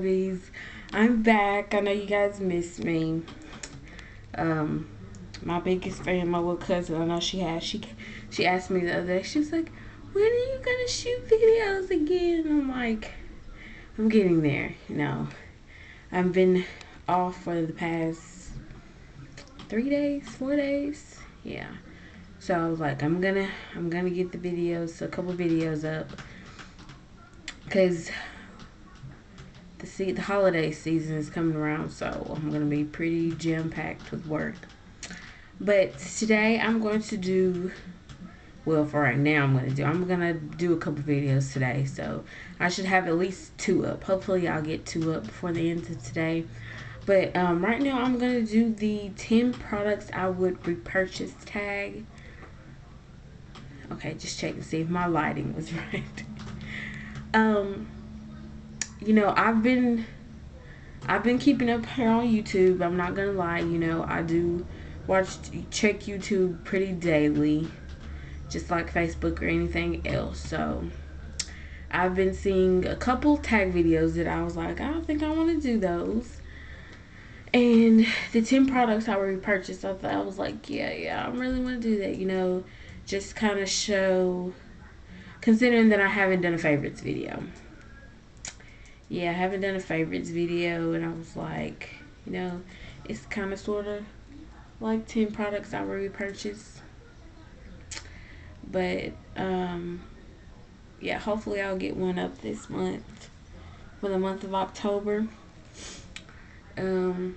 Lovelies. I'm back. I know you guys missed me. My biggest fan, my little cousin, I know she asked me the other day, she was like, when are you gonna shoot videos again? I'm like, I'm getting there, I've been off for the past 3 days, 4 days. Yeah. So I was like, I'm gonna get a couple videos up, because the holiday season is coming around, so I'm gonna be pretty jam-packed with work. But today I'm going to do, well, for right now I'm gonna do a couple videos today, so I should have at least 2 up. Hopefully I'll get 2 up before the end of today. But right now I'm gonna do the 10 products I would repurchase tag. Okay, just check and see if my lighting was right. I've been keeping up here on YouTube. I'm not gonna lie, I do check YouTube pretty daily, just like Facebook or anything else. So I've been seeing a couple tag videos that I was like, I don't think I want to do those. And the 10 products I repurchased, I was like, yeah, I really want to do that, just kind of show, considering that I haven't done a favorites video. Yeah, I haven't done a favorites video, and I was like, it's kind of sort of like 10 products I will repurchase. But yeah, hopefully I'll get one up this month, for the month of October. But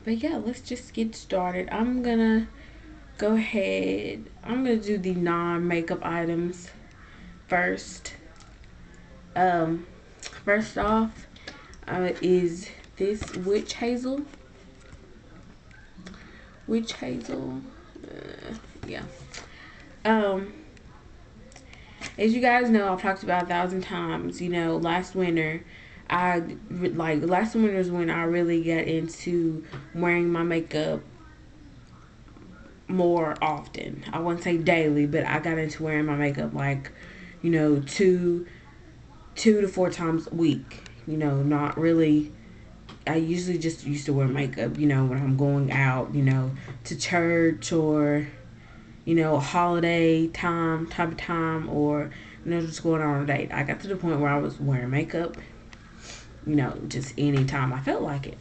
yeah, let's just get started. I'm gonna go ahead, I'm gonna do the non-makeup items first. First off, is this witch hazel. Yeah. As you guys know, I've talked about 1,000 times. Last winter, last winter is when I really got into wearing my makeup more often. I wouldn't say daily, but I got into wearing my makeup like, 2 to 4 times a week. Not really. I usually just used to wear makeup, when I'm going out, to church, or, a holiday type of time, or, just going on a date. I got to the point where I was wearing makeup, just any time I felt like it.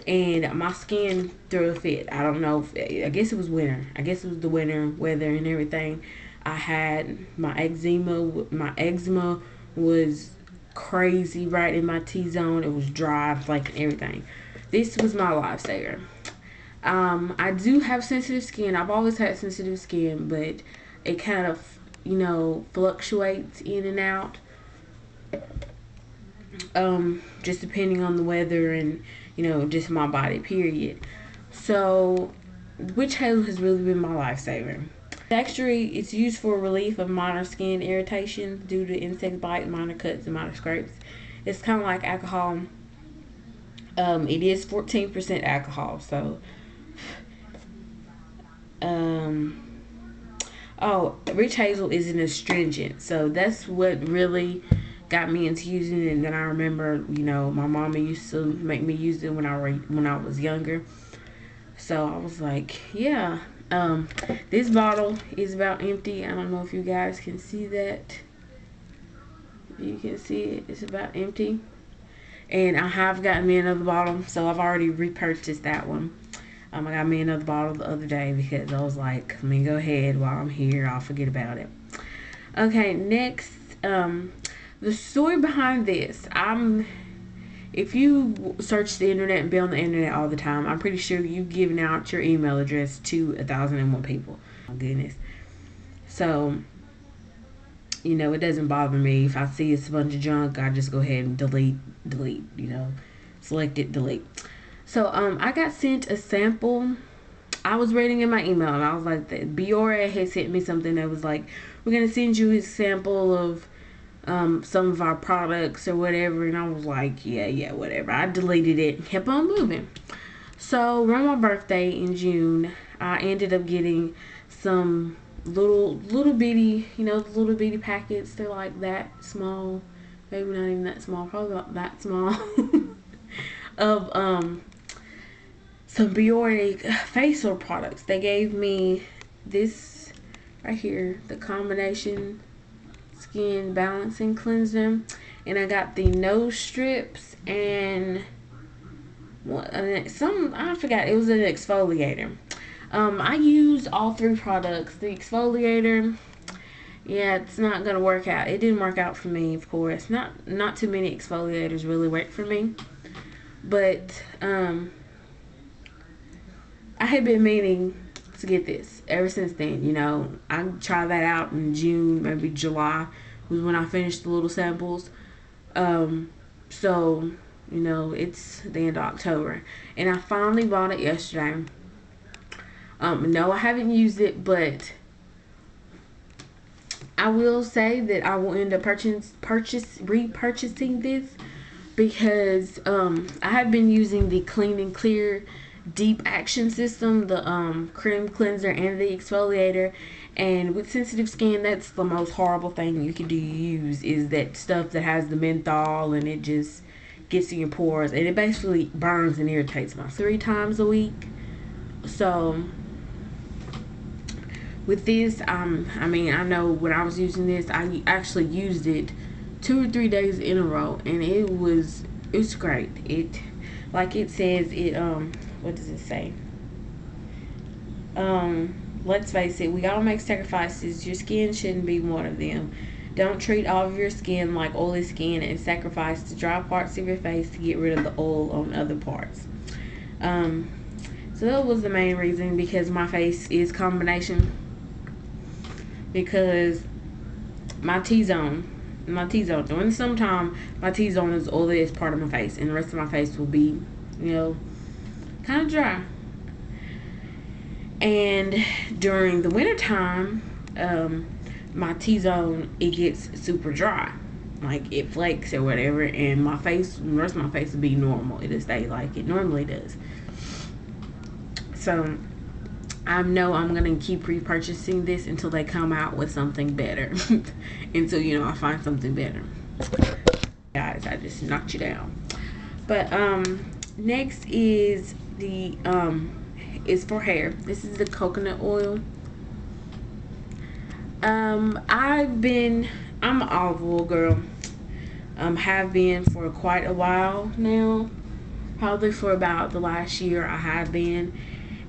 And my skin threw a fit. I don't know I guess it was winter. I guess it was the winter weather and everything. I had my eczema was crazy right in my T-zone. It was dry, flaking, everything. This was my lifesaver. I do have sensitive skin. I've always had sensitive skin, but it kind of, fluctuates in and out. Just depending on the weather and, just my body, period. So, witch hazel has really been my lifesaver. Actually, it's used for relief of minor skin irritation due to insect bite, minor cuts, and minor scrapes. It's kind of like alcohol. It is 14% alcohol, so. Witch hazel is an astringent, so that's what really got me into using it. And then I remember, my mama used to make me use it when I was younger. So I was like, yeah. This bottle is about empty. I don't know if you guys can see that. You can see it. It's about empty. And I have gotten me another bottle, so I've already repurchased that one. I got me another bottle the other day because I was like, let me go ahead while I'm here. I'll forget about it. Okay, next, the story behind this. If you search the internet and be on the internet all the time, I'm pretty sure you've given out your email address to 1,001 people. Oh, goodness. So, it doesn't bother me. If I see it's a bunch of junk, I just go ahead and delete, select it, delete. So, I got sent a sample. I was reading in my email, and I was like, Biora had sent me something that was like, we're going to send you a sample of some of our products or whatever. And I was like, yeah, whatever. I deleted it and kept on moving. So, around my birthday in June, I ended up getting some little bitty, little bitty packets. They're like that small, maybe not even that small, probably about that small, of some Biortic facial products. They gave me this right here, the combination skin balancing cleanser, and I got the nose strips and some, I forgot, it was an exfoliator. I used all three products. The exfoliator, yeah, it's not gonna work out. It didn't work out for me, of course. Not too many exfoliators really work for me, but I had been meaning to get this ever since then. You know, I tried that out in June, maybe July was when I finished the little samples. So, you know, it's the end of October, and I finally bought it yesterday. No, I haven't used it, but I will say that I will end up repurchasing this because I have been using the Clean and Clear Deep Action System, the cream cleanser and the exfoliator, and with sensitive skin, that's the most horrible thing you can use is that stuff that has the menthol, and it just gets in your pores, and it basically burns and irritates my 3 times a week. So with this, I mean, I know when I was using this, I actually used it 2 or 3 days in a row, and it's great. It, like it says, it what does it say? Let's face it, we all make sacrifices. Your skin shouldn't be one of them. Don't treat all of your skin like oily skin and sacrifice the dry parts of your face to get rid of the oil on other parts. So that was the main reason, because my face is combination. Because my T-zone, during the summertime, my T-zone is the oiliest part of my face, and the rest of my face will be, you know, kind of dry. And during the wintertime, my T-zone, it gets super dry. Like, it flakes or whatever, and my face, the rest of my face will be normal. It'll stay like it normally does. So I know I'm gonna keep repurchasing this until they come out with something better. Until, you know, I find something better. Guys, I just knocked you down. But next is the is for hair. This is the coconut oil. I'm an olive oil girl. Have been for quite a while now. Probably for about the last year I have been.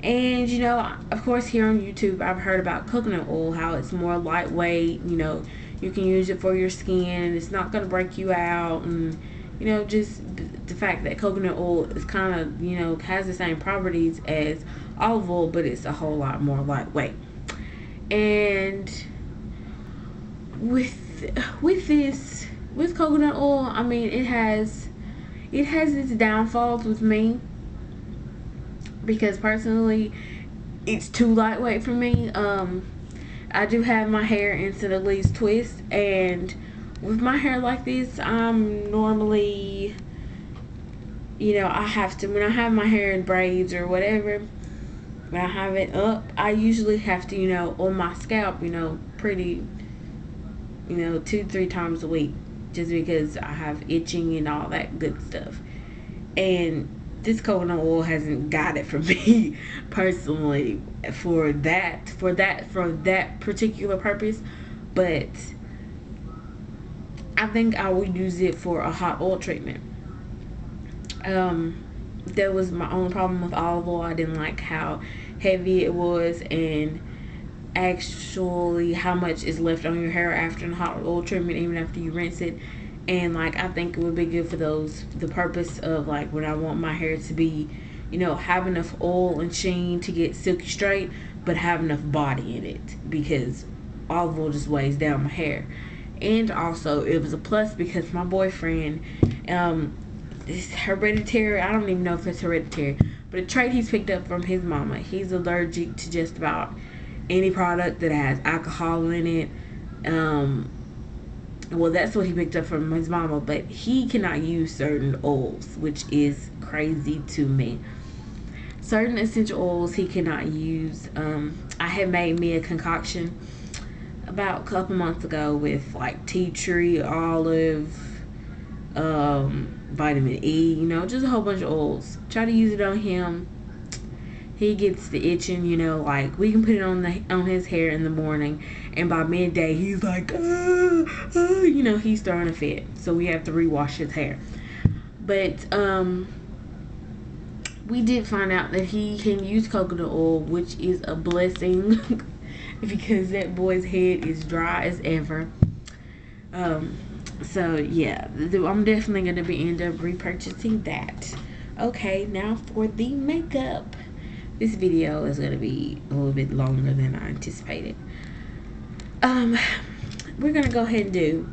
And, you know, of course, here on YouTube, I've heard about coconut oil, how it's more lightweight. You know, you can use it for your skin, it's not going to break you out. And, you know, just the fact that coconut oil is kind of, you know, has the same properties as olive oil, but it's a whole lot more lightweight. And with coconut oil, I mean, it has its downfalls with me, because personally it's too lightweight for me. I do have my hair in Senegalese twist, and with my hair like this, I'm normally, you know, I have to, when I have my hair in braids or whatever, when I have it up, I usually have to, you know, on my scalp, you know, pretty, you know, 2-3 times a week, just because I have itching and all that good stuff. And this coconut oil hasn't got it for me personally for that particular purpose, but I think I would use it for a hot oil treatment. That was my only problem with olive oil. I didn't like how heavy it was, and actually how much is left on your hair after a hot oil treatment, even after you rinse it. And like, I think it would be good for the purpose of like when I want my hair to be, you know, have enough oil and sheen to get silky straight, but have enough body in it, because olive oil just weighs down my hair. And also it was a plus because my boyfriend, it's hereditary, I don't even know if it's hereditary, but a trait he's picked up from his mama. He's allergic to just about any product that has alcohol in it. Well, that's what he picked up from his mama, but he cannot use certain oils, which is crazy to me. Certain essential oils he cannot use. I had made me a concoction about a couple months ago with like tea tree, olive, vitamin E, you know, just a whole bunch of oils. Try to use it on him. He gets the itching, you know, like we can put it on his hair in the morning, and by midday he's like, you know, he's throwing a fit. So we have to rewash his hair. But we did find out that he can use coconut oil, which is a blessing because that boy's head is dry as ever. So yeah, I'm definitely gonna end up repurchasing that. Okay, now for the makeup. This video is gonna be a little bit longer than I anticipated. We're gonna go ahead and do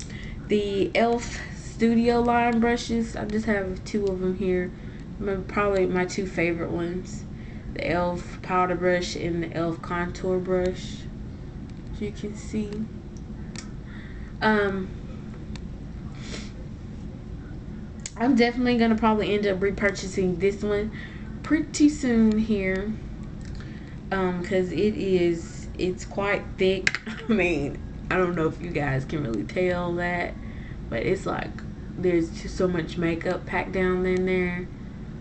the e.l.f. Studio line brushes. I just have 2 of them here. Probably my 2 favorite ones: the e.l.f. powder brush and the e.l.f. contour brush. As you can see, I'm definitely gonna probably end up repurchasing this one pretty soon here, because it's quite thick. I mean, I don't know if you guys can really tell that, but it's like there's just so much makeup packed down in there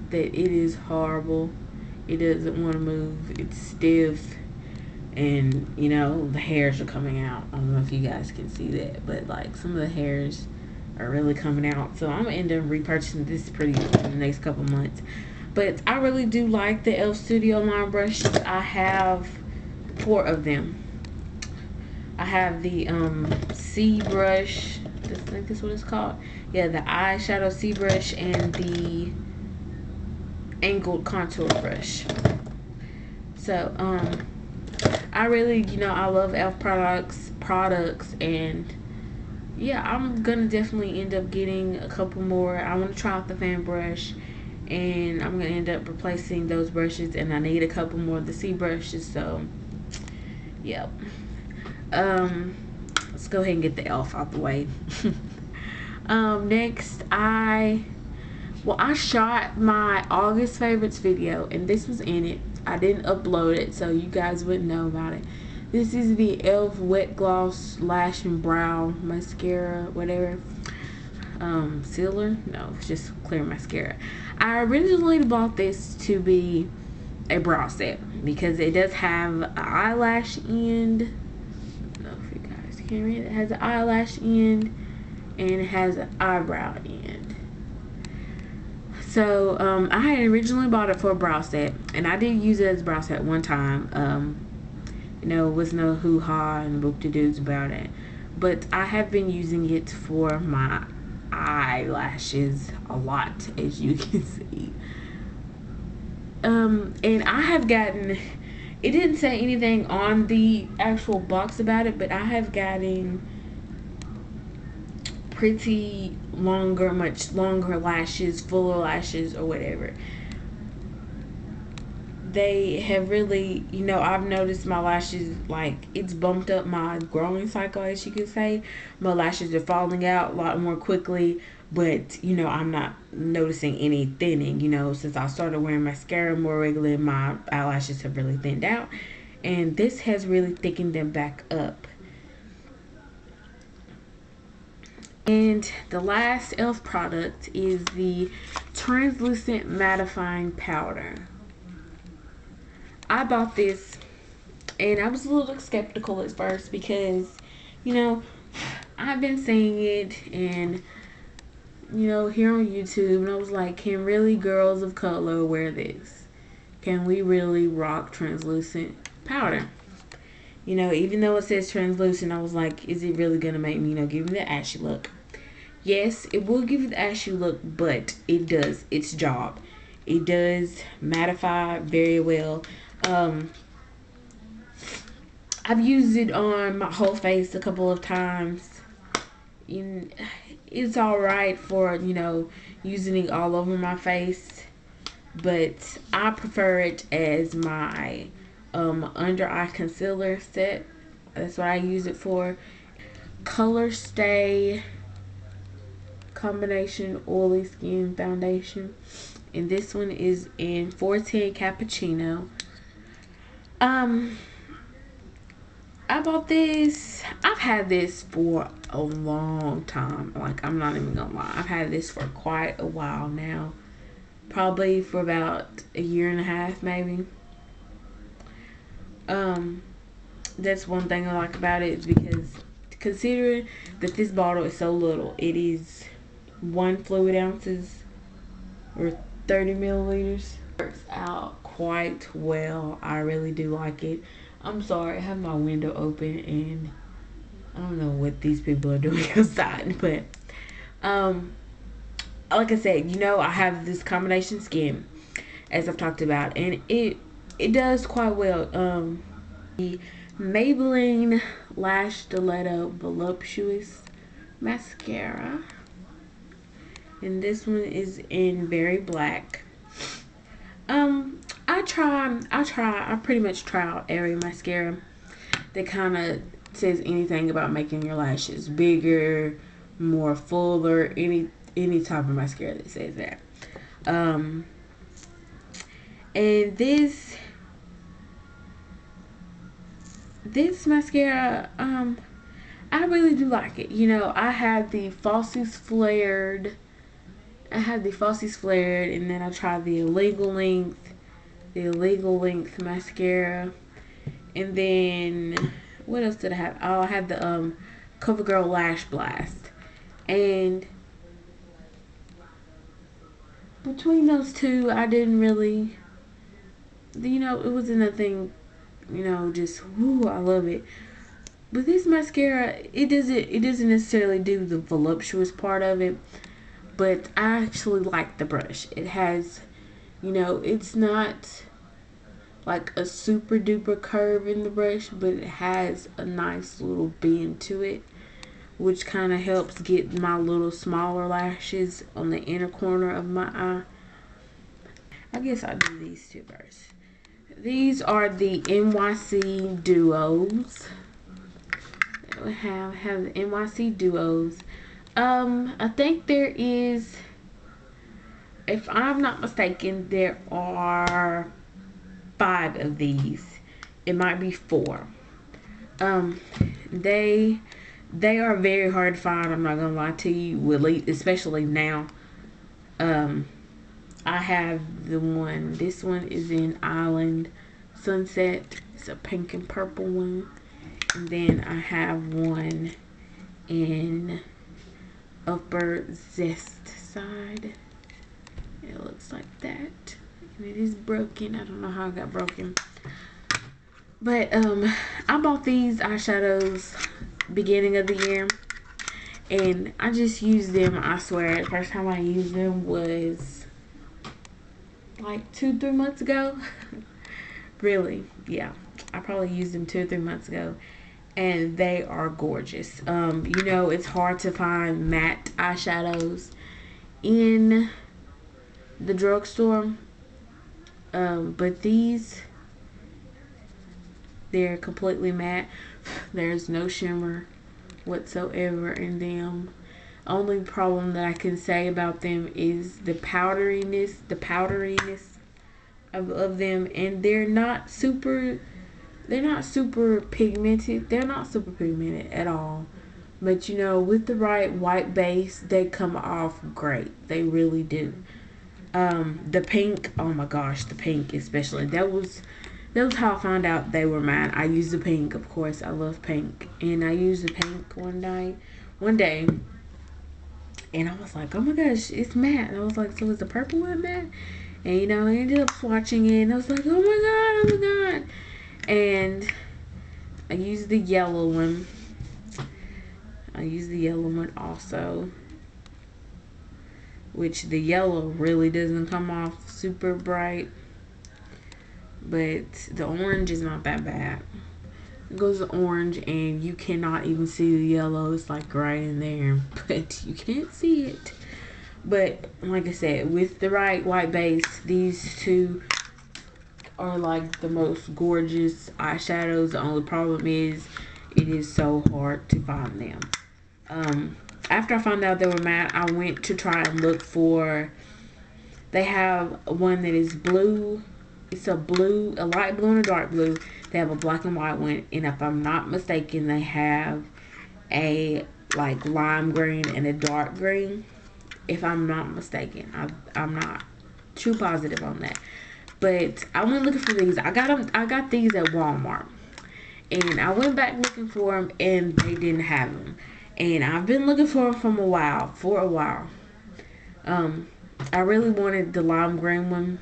that it is horrible. It doesn't want to move. It's stiff, and you know the hairs are coming out. I don't know if you guys can see that, but like some of the hairs are really coming out. So I'm gonna end up repurchasing this pretty in the next couple months. But I really do like the e.l.f. Studio line brushes. I have 4 of them. I have the C brush. I think that's what it's called. Yeah, the eyeshadow C brush and the angled contour brush. So I really, you know, I love e.l.f. products, and yeah, I'm gonna definitely end up getting a couple more. I want to try out the fan brush, and I'm gonna end up replacing those brushes, and I need a couple more of the C brushes. So yep. Let's go ahead and get the e.l.f. out the way. Next, I shot my August favorites video, and this was in it. I didn't upload it, so you guys wouldn't know about it. This is the e.l.f. Wet Gloss Lash and Brow Mascara, whatever. Sealer? No, it's just clear mascara. I originally bought this to be a brow set because it does have an eyelash end. I don't know if you guys can read it. It has an eyelash end and it has an eyebrow end. So I had originally bought it for a brow set, and I did use it as a brow set one time. You know, it was no hoo-ha and boop-de-doos about it, but I have been using it for my eyelashes a lot, as you can see. And I have gotten, it didn't say anything on the actual box about it, but I have gotten pretty much longer lashes, fuller lashes, or whatever. They have really, you know, I've noticed my lashes, like, it's bumped up my growing cycle, as you could say. My lashes are falling out a lot more quickly, but, you know, I'm not noticing any thinning. You know, since I started wearing mascara more regularly, my eyelashes have really thinned out, and this has really thickened them back up. And the last e.l.f. product is the translucent mattifying powder. I bought this, and I was a little skeptical at first because, you know, I've been seeing it, and, you know, here on YouTube, and I was like, can really girls of color wear this? Can we really rock translucent powder? You know, even though it says translucent, I was like, is it really gonna make me, you know, give me the ashy look? Yes, it will give you the ashy look, but it does its job. It does mattify very well. I've used it on my whole face a couple of times. It's alright for, you know, using it all over my face, but I prefer it as my under eye concealer set. That's what I use it for. Color Stay Combination Oily Skin Foundation, and this one is in 410 Cappuccino. I bought this. I've had this for a long time. Like, I'm not even gonna lie. I've had this for quite a while now. Probably for about a year and a half, maybe. Um, that's one thing I like about it, is because considering that this bottle is so little, it is 1 fluid ounces or 30 milliliters. Works out quite well. I really do like it. I'm sorry, I have my window open and I don't know what these people are doing outside, but like I said, you know, I have this combination skin, as I've talked about, and it does quite well. The Maybelline Lash Stiletto Voluptuous Mascara, and this one is in Berry Black. I pretty much try out every mascara that kind of says anything about making your lashes bigger, more fuller, any type of mascara that says that. And this mascara, I really do like it. You know, I have the Falsies Flared. And then I tried the Illegal Length mascara. And then, what else did I have? Oh, I had the CoverGirl Lash Blast. And between those two, I didn't really, you know, it wasn't nothing, you know, just, whoo, I love it. But this mascara, it doesn't necessarily do the voluptuous part of it, but I actually like the brush. It has, you know, it's not like a super duper curve in the brush, but it has a nice little bend to it, which kind of helps get my little smaller lashes on the inner corner of my eye. I guess I'll do these two first. These are the NYC Duos. We have the NYC Duos. I think there is, if I'm not mistaken, there are 5 of these. It might be 4. They are very hard to find. I'm not gonna lie to you, especially now. I have the one. This one is in Island Sunset. It's a pink and purple one. And then I have one in Upper Zest side. It looks like that. And it is broken. I don't know how it got broken. But I bought these eyeshadows beginning of the year. And I just used them, I swear. The first time I used them was like 2-3 months ago. Really, yeah. I probably used them 2 or 3 months ago. And they are gorgeous. You know, it's hard to find matte eyeshadows in the drugstore. But these, they're completely matte. There's no shimmer whatsoever in them. Only problem that I can say about them is the powderiness of them, and they're not super pigmented. They're not super pigmented at all. But you know, with the right white base, they come off great. They really do. The pink, oh my gosh, the pink especially. That was how I found out they were mine. I used the pink, of course. I love pink. And I used the pink one day. And I was like, oh my gosh, it's matte. And I was like, so is the purple one matte? And you know, I ended up swatching it. And I was like, oh my god. And I used the yellow one. Also. Which the yellow really doesn't come off super bright. But the orange is not that bad. It goes to orange and you cannot even see the yellow. It's like right in there. But you can't see it. But like I said, with the right white base, these two are like the most gorgeous eyeshadows. The only problem is it is so hard to find them. After I found out they were matte, I went to try and look for, they have one that is blue It's a blue, a light blue and a dark blue. They have a black and white one, and if I'm not mistaken, they have a like lime green and a dark green. If I'm not mistaken, I'm not too positive on that. But I went looking for these. I got them. I got these at Walmart, and I went back looking for them, and they didn't have them. And I've been looking for them for a while. I really wanted the lime green one,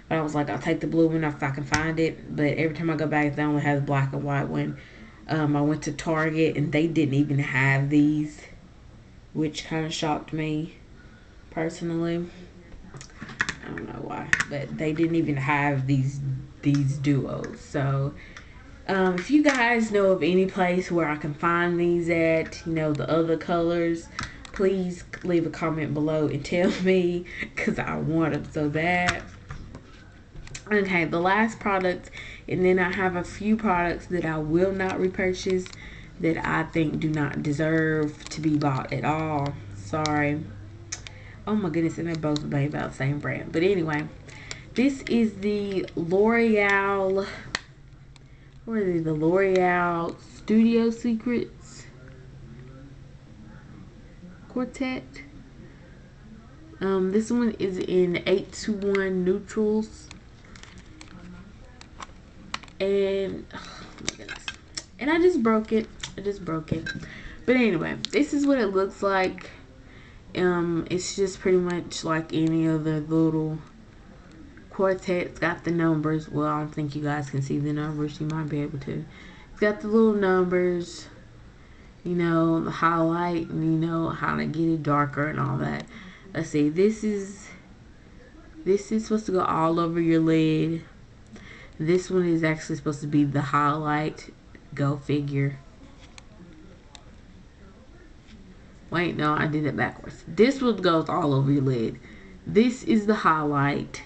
but I was like, I'll take the blue one if I can find it. But every time I go back, they only have the black and white one. I went to Target, and they didn't even have these, which kind of shocked me personally. I don't know why, but they didn't even have these duos. So if you guys know of any place where I can find these at, you know, the other colors, please leave a comment below and tell me, because I want them so bad. Okay, the last product, and then I have a few products that I will not repurchase that I think do not deserve to be bought at all. Sorry. Oh my goodness, and they're both made by the same brand. But anyway, this is the L'Oreal, what is it? The L'Oreal Studio Secrets Quartet. This one is in 821 neutrals. And oh my goodness. And I just broke it. But anyway, this is what it looks like. It's just pretty much like any other little quartet. It's got the numbers. Well, I don't think you guys can see the numbers. You might be able to. It's got the little numbers, you know, the highlight, and you know how to get it darker and all that. Let's see. This is supposed to go all over your lid. This one is actually supposed to be the highlight. Go figure. Wait, no, I did it backwards. This one goes all over your lid. This is the highlight.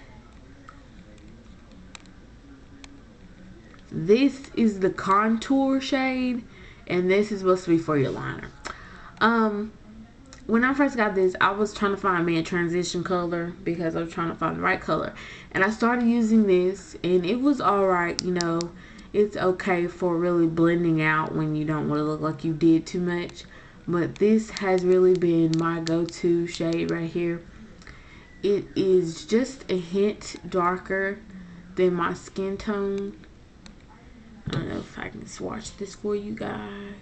This is the contour shade. And this is supposed to be for your liner. When I first got this, I was trying to find me a transition color because I was trying to find the right color. And I started using this, and it was alright, you know. It's okay for really blending out when you don't want to look like you did too much. But this has really been my go-to shade right here. It is just a hint darker than my skin tone. I don't know if I can swatch this for you guys.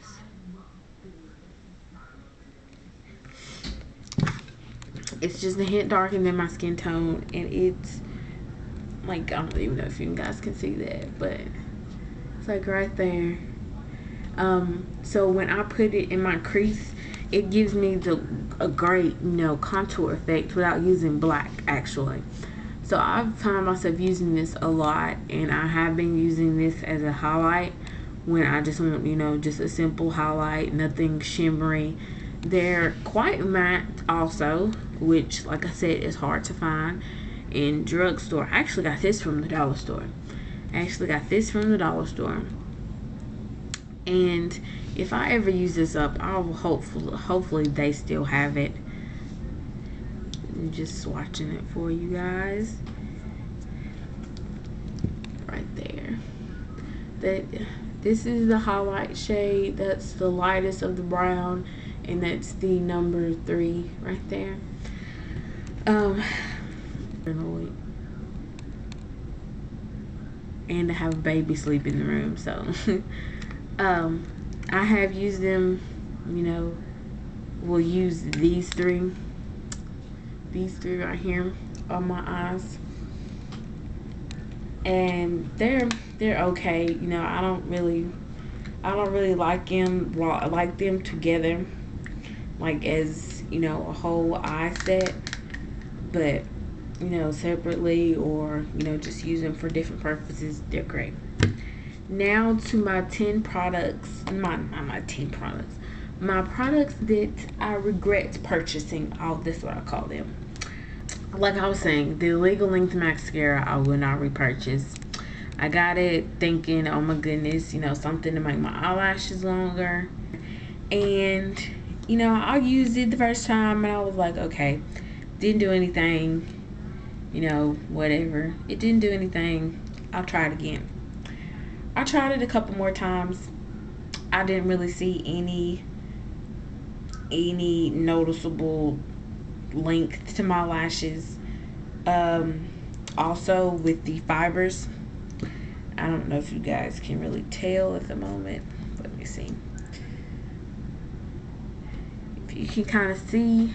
It's just a hint darker than my skin tone, and it's like, I don't even know if you guys can see that, but it's like right there. So when I put it in my crease, it gives me a great, you know, contour effect without using black, actually. So I've found myself using this a lot, and I have been using this as a highlight when I just want, you know, just a simple highlight, nothing shimmery. They're quite matte also, which, like I said, is hard to find in drugstore. I actually got this from the dollar store. And if I ever use this up, I'll hopefully they still have it. I'm just swatching it for you guys. Right there. This is the highlight shade. That's the lightest of the brown, and that's the number 3 right there. And I have a baby sleep in the room, so I have used them, you know, we'll use these three right here on my eyes, and they're okay. You know, I don't really like them together, like as, you know, a whole eye set, but you know, separately, or you know, just use them for different purposes, they're great. Now to my 10 products, not my 10 products, my products that I regret purchasing. That's what I call them. Like I was saying, the Legal Length mascara I will not repurchase. I got it thinking, oh my goodness, you know, something to make my eyelashes longer, and you know, I used it the first time and I was like, okay, didn't do anything. you know, whatever. It didn't do anything. I'll try it again. I tried it a couple more times. I didn't really see any noticeable length to my lashes. Also with the fibers, I don't know if you guys can really tell at the moment. Let me see if you can kind of see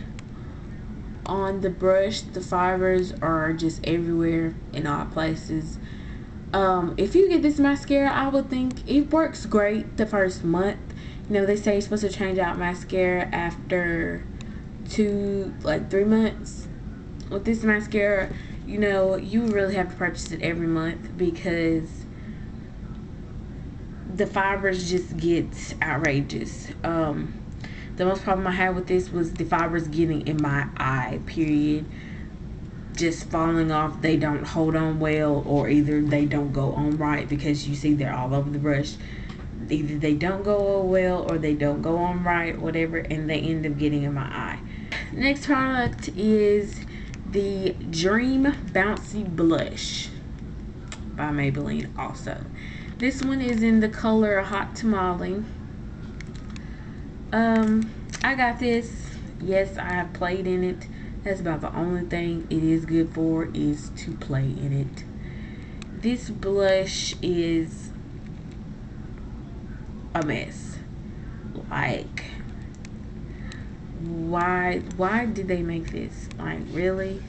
on the brush. The fibers are just everywhere in all places. If you get this mascara, I would think it works great the first month. You know, they say you're supposed to change out mascara after 3 months. With this mascara, you know, you really have to purchase it every month because the fibers just get outrageous. The most problem I had with this was the fibers getting in my eye, period. Just falling off. They don't hold on well, or either they don't go on right, because you see they're all over the brush. Either they don't go well or they don't go on right, whatever, and they end up getting in my eye. Next product is the Dream Bouncy Blush by Maybelline also. This one is in the color Hot Tamale. I got this. Yes, I have played in it. That's about the only thing it is good for, is to play in it. This blush is a mess. Like, why did they make this? Like, really?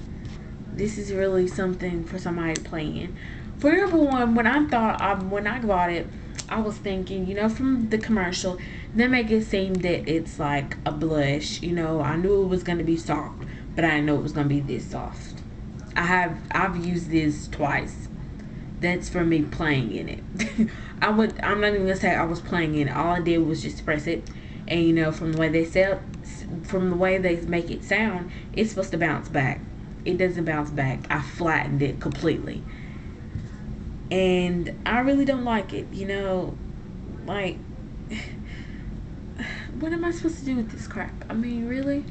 This is really something for somebody to play in. For number one, when I bought it, I was thinking, you know, from the commercial, they make it seem that it's like a blush. You know, I knew it was gonna be soft, but I didn't know it was gonna be this soft. I've used this twice. That's for me playing in it. I'm not even gonna say I was playing in it. All I did was just press it, and you know, from the way they make it sound, it's supposed to bounce back. It doesn't bounce back. I flattened it completely, and I really don't like it. You know, like, what am I supposed to do with this crap? I mean, really,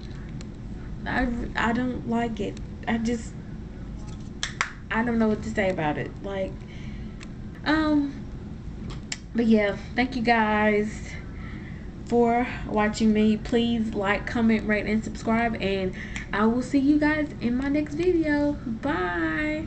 I don't like it. I don't know what to say about it. Like, but yeah, thank you guys for watching me. Please like, comment, rate, and subscribe, and I will see you guys in my next video. Bye.